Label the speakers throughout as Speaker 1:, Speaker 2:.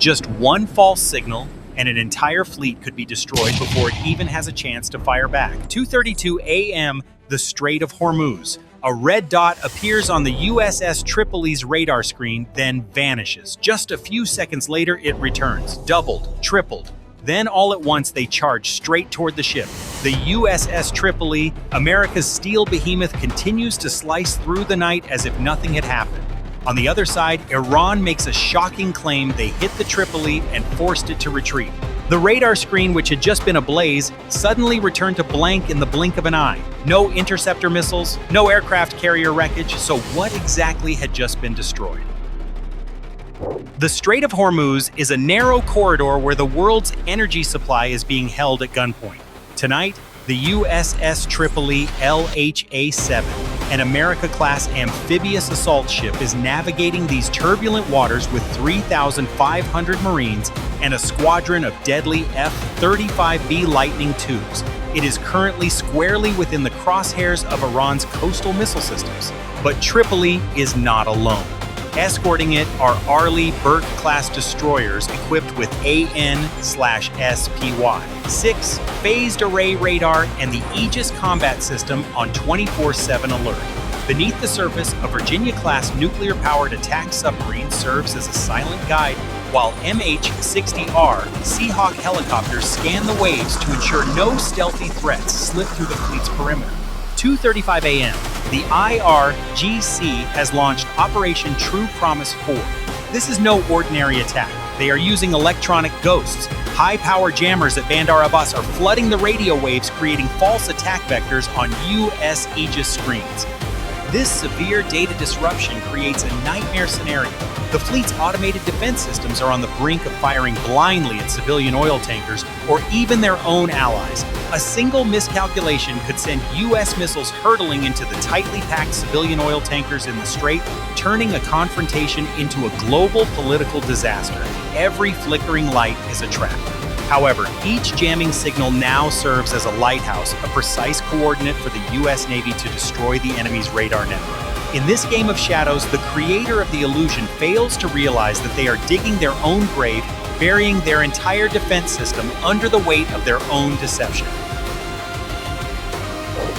Speaker 1: Just one false signal, and an entire fleet could be destroyed before it even has a chance to fire back. 2:32 a.m., the Strait of Hormuz. A red dot appears on the USS Tripoli's radar screen, then vanishes. Just a few seconds later, it returns, doubled, tripled. Then all at once, they charge straight toward the ship. The USS Tripoli, America's steel behemoth, continues to slice through the night as if nothing had happened. On the other side, Iran makes a shocking claim they hit the Tripoli and forced it to retreat. The radar screen, which had just been ablaze, suddenly returned to blank in the blink of an eye. No interceptor missiles, no aircraft carrier wreckage, so what exactly had just been destroyed? The Strait of Hormuz is a narrow corridor where the world's energy supply is being held at gunpoint. Tonight, the USS Tripoli LHA-7, an America-class amphibious assault ship, is navigating these turbulent waters with 3,500 Marines and a squadron of deadly F-35B Lightning IIs. It is currently squarely within the crosshairs of Iran's coastal missile systems. But Tripoli is not alone. Escorting it are Arleigh Burke-class destroyers equipped with AN/SPY, 6 phased array radar, and the Aegis combat system on 24/7 alert. Beneath the surface, a Virginia-class nuclear-powered attack submarine serves as a silent guide, while MH-60R Seahawk helicopters scan the waves to ensure no stealthy threats slip through the fleet's perimeter. 2:35 a.m., the IRGC has launched Operation True Promise 4. This is no ordinary attack. They are using electronic ghosts. High-power jammers at Bandar Abbas are flooding the radio waves, creating false attack vectors on U.S. Aegis screens. This severe data disruption creates a nightmare scenario. The fleet's automated defense systems are on the brink of firing blindly at civilian oil tankers or even their own allies. A single miscalculation could send U.S. missiles hurtling into the tightly packed civilian oil tankers in the Strait, turning a confrontation into a global political disaster. Every flickering light is a trap. However, each jamming signal now serves as a lighthouse, a precise coordinate for the U.S. Navy to destroy the enemy's radar network. In this game of shadows, the creator of the illusion fails to realize that they are digging their own grave, burying their entire defense system under the weight of their own deception.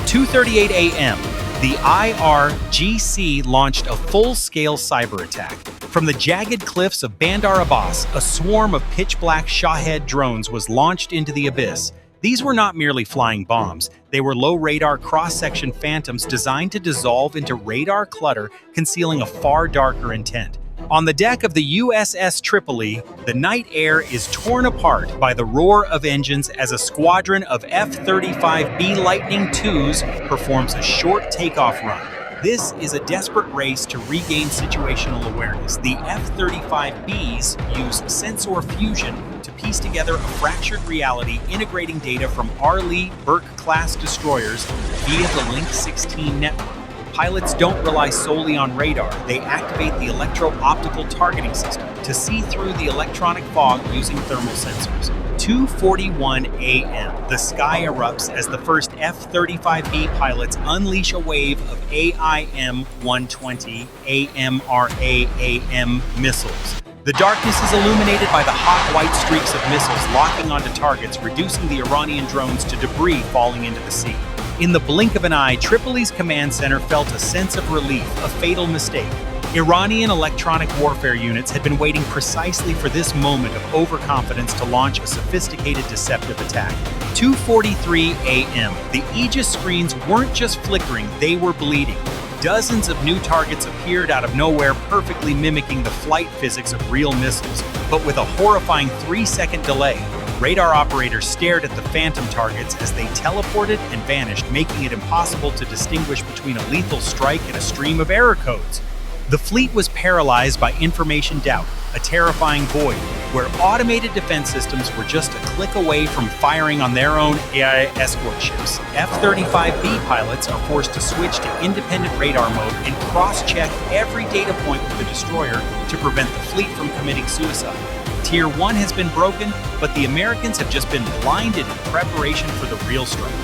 Speaker 1: 2:38 a.m., the IRGC launched a full-scale cyber attack. From the jagged cliffs of Bandar Abbas, a swarm of pitch-black Shahed drones was launched into the abyss. These were not merely flying bombs. They were low-radar cross-section phantoms designed to dissolve into radar clutter, concealing a far darker intent. On the deck of the USS Tripoli, the night air is torn apart by the roar of engines as a squadron of F-35B Lightning IIs performs a short takeoff run. This is a desperate race to regain situational awareness. The F-35Bs use sensor fusion to piece together a fractured reality, integrating data from Arleigh Burke-class destroyers via the Link 16 network. Pilots don't rely solely on radar. They activate the electro-optical targeting system to see through the electronic fog using thermal sensors. 2:41 a.m. The sky erupts as the first F-35B pilots unleash a wave of AIM-120 AMRAAM missiles. The darkness is illuminated by the hot white streaks of missiles locking onto targets, reducing the Iranian drones to debris falling into the sea. In the blink of an eye, Tripoli's command center felt a sense of relief, a fatal mistake. Iranian electronic warfare units had been waiting precisely for this moment of overconfidence to launch a sophisticated deceptive attack. 2:43 a.m. The Aegis screens weren't just flickering, they were bleeding. Dozens of new targets appeared out of nowhere, perfectly mimicking the flight physics of real missiles, but with a horrifying 3-second delay. Radar operators stared at the phantom targets as they teleported and vanished, making it impossible to distinguish between a lethal strike and a stream of error codes. The fleet was paralyzed by information doubt, a terrifying void, where automated defense systems were just a click away from firing on their own AI escort ships. F-35B pilots are forced to switch to independent radar mode and cross-check every data point with the destroyer to prevent the fleet from committing suicide. Tier 1 has been broken, but the Americans have just been blinded in preparation for the real strike.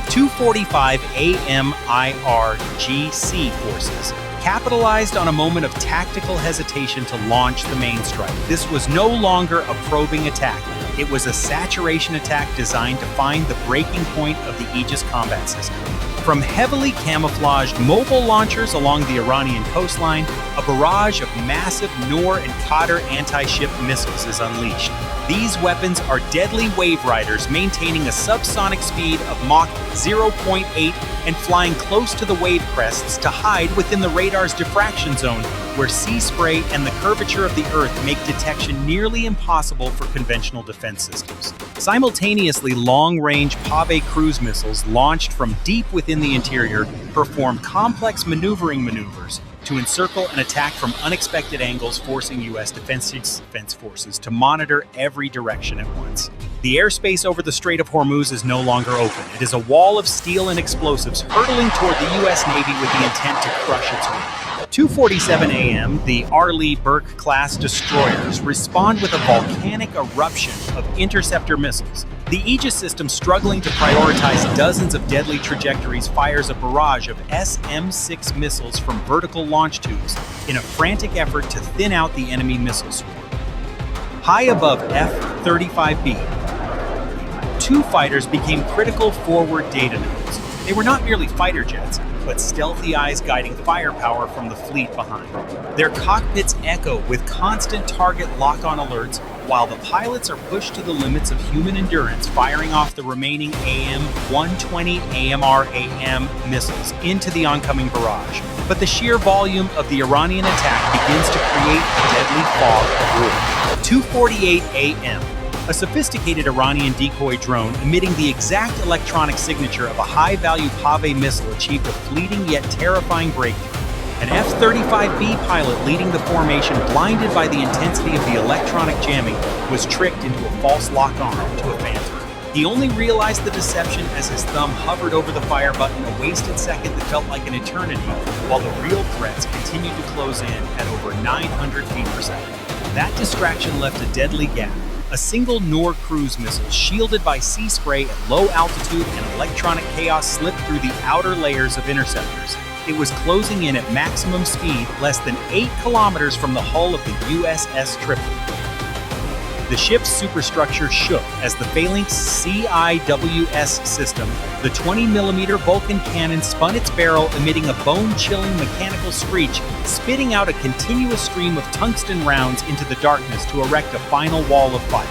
Speaker 1: 2:45 a.m. IRGC forces capitalized on a moment of tactical hesitation to launch the main strike. This was no longer a probing attack. It was a saturation attack designed to find the breaking point of the Aegis combat system. From heavily camouflaged mobile launchers along the Iranian coastline, a barrage of massive Noor and Qadr anti-ship missiles is unleashed. These weapons are deadly wave riders maintaining a subsonic speed of Mach 0.8 and flying close to the wave crests to hide within the radar's diffraction zone, where sea spray and the curvature of the Earth make detection nearly impossible for conventional defense systems. Simultaneously, long-range Pave cruise missiles launched from deep within the interior perform complex maneuvering maneuvers to encircle and attack from unexpected angles, forcing U.S. defense forces to monitor every direction at once. The airspace over the Strait of Hormuz is no longer open. It is a wall of steel and explosives hurtling toward the U.S. Navy with the intent to crush its way. 2:47 a.m., the Arleigh Burke-class destroyers respond with a volcanic eruption of interceptor missiles. The Aegis system, struggling to prioritize dozens of deadly trajectories, fires a barrage of SM-6 missiles from vertical launch tubes in a frantic effort to thin out the enemy missile swarm. High above F-35B, two fighters became critical forward data nodes. They were not merely fighter jets, but stealthy eyes guiding firepower from the fleet behind. Their cockpits echo with constant target lock-on alerts, while the pilots are pushed to the limits of human endurance, firing off the remaining AM-120 AMR-AM missiles into the oncoming barrage. But the sheer volume of the Iranian attack begins to create a deadly fog of war. 2:48 a.m. A sophisticated Iranian decoy drone emitting the exact electronic signature of a high-value Pave missile achieved a fleeting yet terrifying breakthrough. An F-35B pilot leading the formation, blinded by the intensity of the electronic jamming, was tricked into a false lock-on to a Phantom. He only realized the deception as his thumb hovered over the fire button, a wasted second that felt like an eternity, while the real threats continued to close in at over 900 feet per second. That distraction left a deadly gap. A single Noor cruise missile, shielded by sea spray at low altitude and electronic chaos, slipped through the outer layers of interceptors. It was closing in at maximum speed, less than 8 kilometers from the hull of the USS Tripoli. The ship's superstructure shook as the Phalanx CIWS system, the 20mm Vulcan cannon, spun its barrel, emitting a bone-chilling mechanical screech, spitting out a continuous stream of tungsten rounds into the darkness to erect a final wall of fire.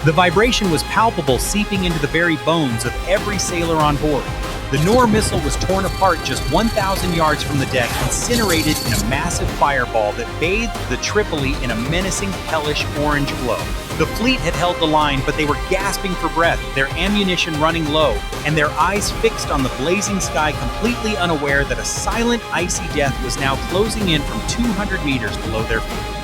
Speaker 1: The vibration was palpable, seeping into the very bones of every sailor on board. The Noor missile was torn apart just 1,000 yards from the deck, incinerated in a massive fireball that bathed the Tripoli in a menacing, hellish orange glow. The fleet had held the line, but they were gasping for breath, their ammunition running low, and their eyes fixed on the blazing sky, completely unaware that a silent, icy death was now closing in from 200 meters below their feet.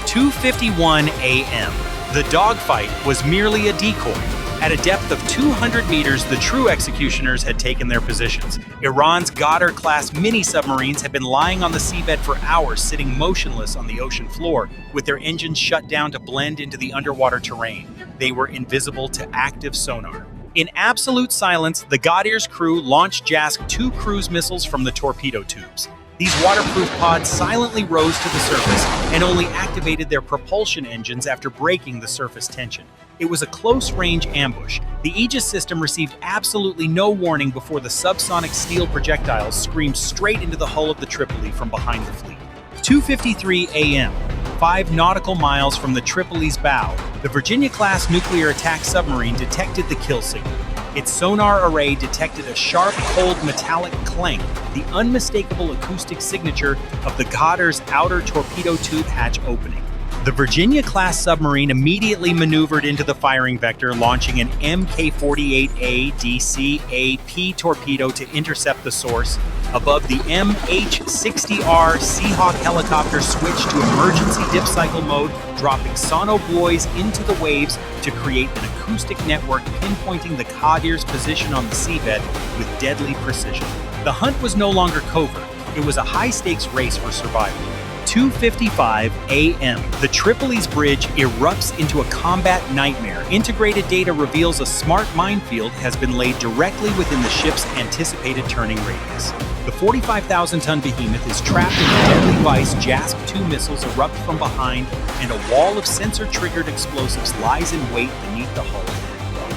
Speaker 1: 2:51 a.m. The dogfight was merely a decoy. At a depth of 200 meters, the true executioners had taken their positions. Iran's Ghadir-class mini-submarines had been lying on the seabed for hours, sitting motionless on the ocean floor, with their engines shut down to blend into the underwater terrain. They were invisible to active sonar. In absolute silence, the Ghadir's crew launched JASC-2 cruise missiles from the torpedo tubes. These waterproof pods silently rose to the surface and only activated their propulsion engines after breaking the surface tension. It was a close-range ambush. The Aegis system received absolutely no warning before the subsonic steel projectiles screamed straight into the hull of the Tripoli from behind the fleet. 2:53 a.m. 5 nautical miles from the Tripoli's bow, the Virginia-class nuclear attack submarine detected the kill signal. Its sonar array detected a sharp, cold metallic clank, the unmistakable acoustic signature of the Ghadir's outer torpedo tube hatch opening. The Virginia-class submarine immediately maneuvered into the firing vector, launching an Mk-48A DCAP torpedo to intercept the source. Above, the MH-60R Seahawk helicopter switched to emergency dip cycle mode, dropping sonobuoys into the waves to create an acoustic network pinpointing the Ghadir's position on the seabed with deadly precision. The hunt was no longer covert. It was a high-stakes race for survival. 2:55 a.m. The Tripoli's bridge erupts into a combat nightmare. Integrated data reveals a smart minefield has been laid directly within the ship's anticipated turning radius. The 45,000-ton behemoth is trapped in a deadly vice. JASP-2 missiles erupt from behind, and a wall of sensor-triggered explosives lies in wait beneath the hull.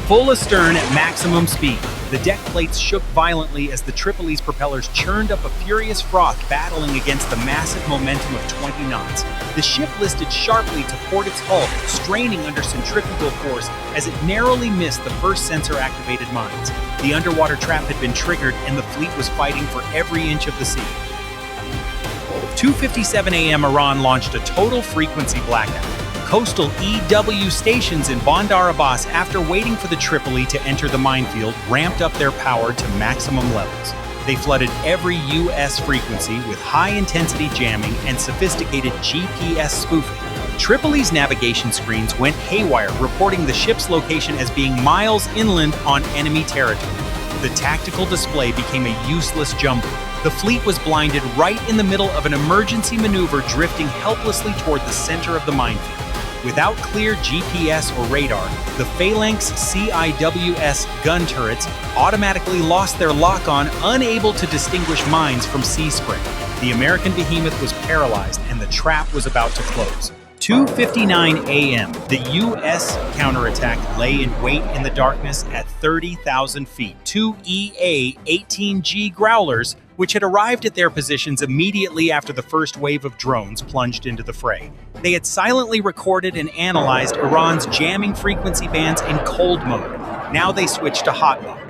Speaker 1: Full astern at maximum speed, the deck plates shook violently as the Tripoli's propellers churned up a furious froth battling against the massive momentum of 20 knots. The ship listed sharply to port its hull, straining under centrifugal force as it narrowly missed the first sensor-activated mines. The underwater trap had been triggered, and the fleet was fighting for every inch of the sea. 2:57 a.m. Iran launched a total frequency blackout. Coastal EW stations in Bandar Abbas, after waiting for the Tripoli to enter the minefield, ramped up their power to maximum levels. They flooded every U.S. frequency with high-intensity jamming and sophisticated GPS spoofing. Tripoli's navigation screens went haywire, reporting the ship's location as being miles inland on enemy territory. The tactical display became a useless jumble. The fleet was blinded right in the middle of an emergency maneuver, drifting helplessly toward the center of the minefield. Without clear GPS or radar, the Phalanx CIWS gun turrets automatically lost their lock-on, unable to distinguish mines from sea spray. The American behemoth was paralyzed, and the trap was about to close. 2:59 a.m. The U.S. counterattack lay in wait in the darkness at 30,000 feet. Two EA-18G Growlers, which had arrived at their positions immediately after the first wave of drones plunged into the fray. They had silently recorded and analyzed Iran's jamming frequency bands in cold mode. Now they switched to hot mode.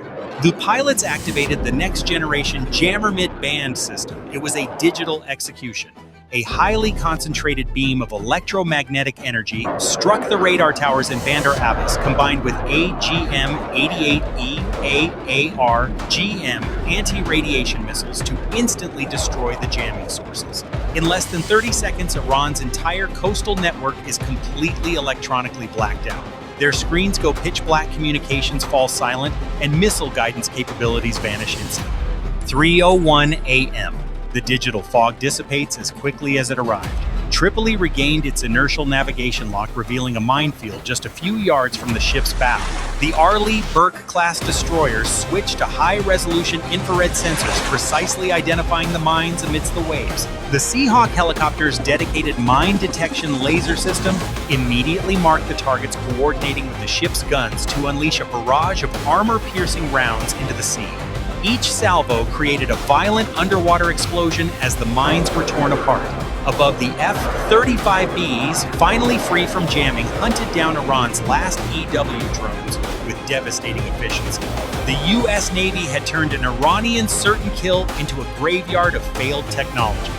Speaker 1: The pilots activated the next-generation jammer mid-band system. It was a digital execution. A highly concentrated beam of electromagnetic energy struck the radar towers in Bandar Abbas, combined with AGM-88E AARGM anti-radiation missiles to instantly destroy the jamming sources. In less than 30 seconds, Iran's entire coastal network is completely electronically blacked out. Their screens go pitch black, communications fall silent, and missile guidance capabilities vanish instantly. 3:01 a.m. The digital fog dissipates as quickly as it arrived. Tripoli regained its inertial navigation lock, revealing a minefield just a few yards from the ship's bow. The Arleigh Burke-class destroyers switched to high-resolution infrared sensors, precisely identifying the mines amidst the waves. The Seahawk helicopter's dedicated mine detection laser system immediately marked the targets, coordinating with the ship's guns to unleash a barrage of armor-piercing rounds into the sea. Each salvo created a violent underwater explosion as the mines were torn apart. Above, the F-35Bs, finally free from jamming, hunted down Iran's last EW drones with devastating efficiency. The U.S. Navy had turned an Iranian certain kill into a graveyard of failed technology.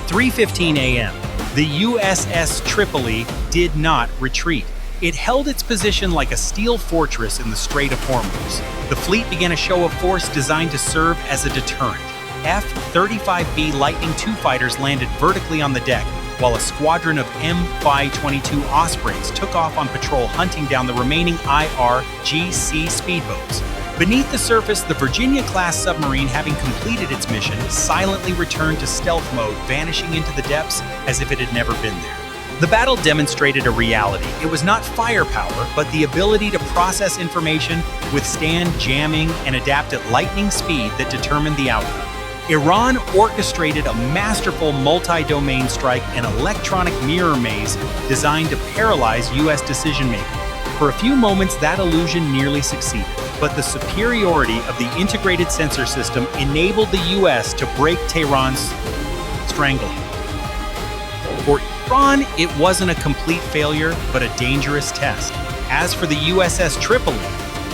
Speaker 1: 3:15 a.m. The USS Tripoli did not retreat. It held its position like a steel fortress in the Strait of Hormuz. The fleet began a show of force designed to serve as a deterrent. F-35B Lightning II fighters landed vertically on the deck, while a squadron of MI-22 Ospreys took off on patrol, hunting down the remaining IRGC speedboats. Beneath the surface, the Virginia-class submarine, having completed its mission, silently returned to stealth mode, vanishing into the depths as if it had never been there. The battle demonstrated a reality. It was not firepower, but the ability to process information, withstand jamming, and adapt at lightning speed that determined the outcome. Iran orchestrated a masterful multi-domain strike, an electronic mirror maze designed to paralyze U.S. decision-making. For a few moments, that illusion nearly succeeded, but the superiority of the integrated sensor system enabled the U.S. to break Tehran's stranglehold. For Iran, it wasn't a complete failure, but a dangerous test. As for the USS Tripoli,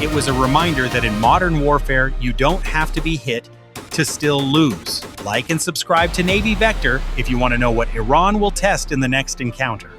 Speaker 1: it was a reminder that in modern warfare, you don't have to be hit to still lose. Like and subscribe to Navy Vector if you want to know what Iran will test in the next encounter.